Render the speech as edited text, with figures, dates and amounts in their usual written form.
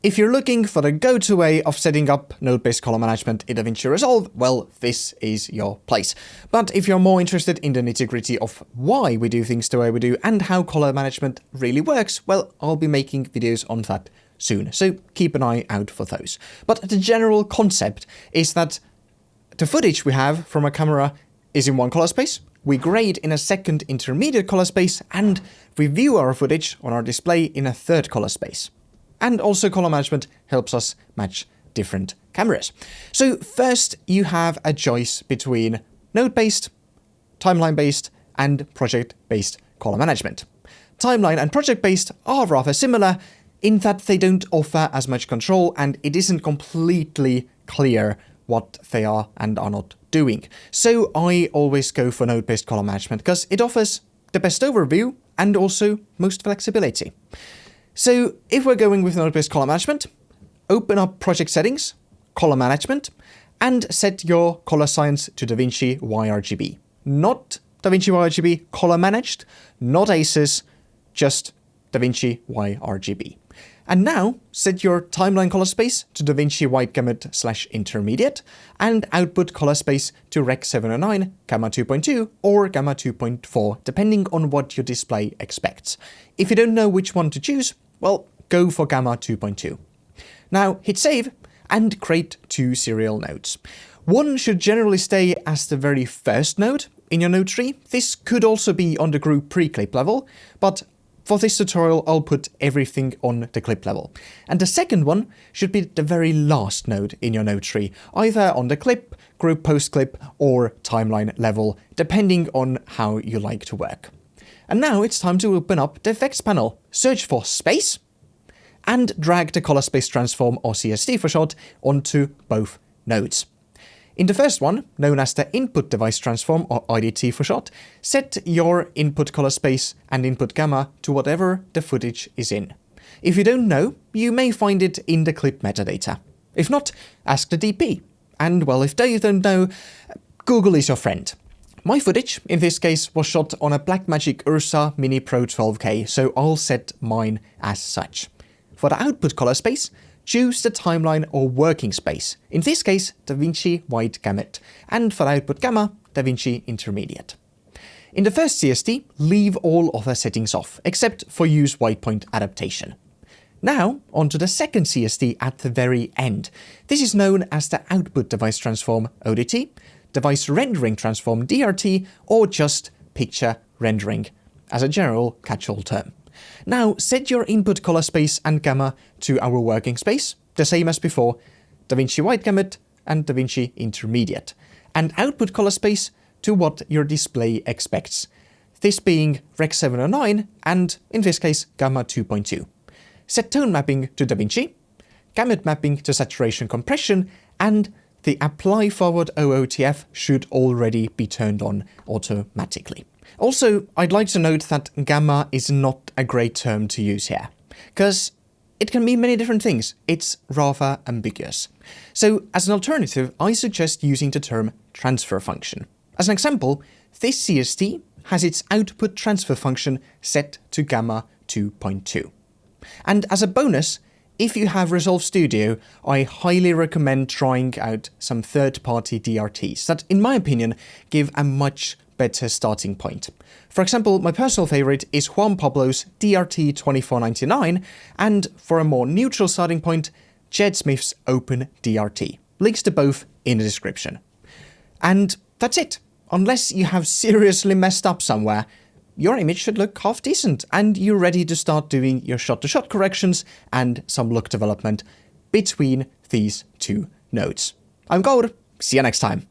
If you're looking for the go-to way of setting up node-based color management in DaVinci Resolve, well, this is your place. But if you're more interested in the nitty-gritty of why we do things the way we do and how color management really works, well, I'll be making videos on that soon, so keep an eye out for those. But the general concept is that the footage we have from a camera is in one color space, we grade in a second intermediate color space, and we view our footage on our display in a third color space. And also color management helps us match different cameras. So first you have a choice between node-based, timeline-based, and project-based color management. Timeline and project-based are rather similar in that they don't offer as much control and it isn't completely clear what they are and are not doing. So I always go for node-based color management because it offers the best overview and also most flexibility. So if we're going with node-based color management, open up project settings, color management, and set your color science to DaVinci YRGB. Not DaVinci YRGB color managed, not ACES, just DaVinci YRGB. And now set your timeline color space to DaVinci Wide Gamut / Intermediate and output color space to Rec 709, Gamma 2.2 or Gamma 2.4, depending on what your display expects. If you don't know which one to choose, well, go for Gamma 2.2. Now hit save and create two serial nodes. One should generally stay as the very first node in your node tree. This could also be on the group pre-clip level, but for this tutorial I'll put everything on the clip level. And the second one should be the very last node in your node tree, either on the clip, group post-clip, or timeline level, depending on how you like to work. And now it's time to open up the effects panel, search for space, and drag the color space transform, or CST for short, onto both nodes. In the first one, known as the input device transform, or IDT for short, set your input color space and input gamma to whatever the footage is in. If you don't know, you may find it in the clip metadata. If not, ask the DP. And well, if they don't know, Google is your friend. My footage, in this case, was shot on a Blackmagic Ursa Mini Pro 12K, so I'll set mine as such. For the output color space, choose the timeline or working space, in this case DaVinci Wide Gamut, and for output gamma, DaVinci Intermediate. In the first CST, leave all other settings off, except for use white point adaptation. Now, onto the second CST at the very end. This is known as the output device transform, ODT, device rendering transform, DRT, or just picture rendering, as a general catch-all term. Now set your input color space and gamma to our working space, the same as before, DaVinci Wide Gamut and DaVinci Intermediate, and output color space to what your display expects, this being Rec 709 and, in this case, Gamma 2.2. Set tone mapping to DaVinci, gamut mapping to saturation compression, and the apply forward OOTF should already be turned on automatically. Also, I'd like to note that gamma is not a great term to use here, because it can mean many different things. It's rather ambiguous. So, as an alternative, I suggest using the term transfer function. As an example, this CST has its output transfer function set to Gamma 2.2. And as a bonus, if you have Resolve Studio, I highly recommend trying out some third-party DRTs that, in my opinion, give a much better starting point. For example, my personal favorite is Juan Pablo's DRT 2499, and for a more neutral starting point, Jed Smith's Open DRT. Links to both in the description. And that's it. Unless you have seriously messed up somewhere, your image should look half decent, and you're ready to start doing your shot-to-shot corrections and some look development between these two nodes. I'm Gaur, see you next time.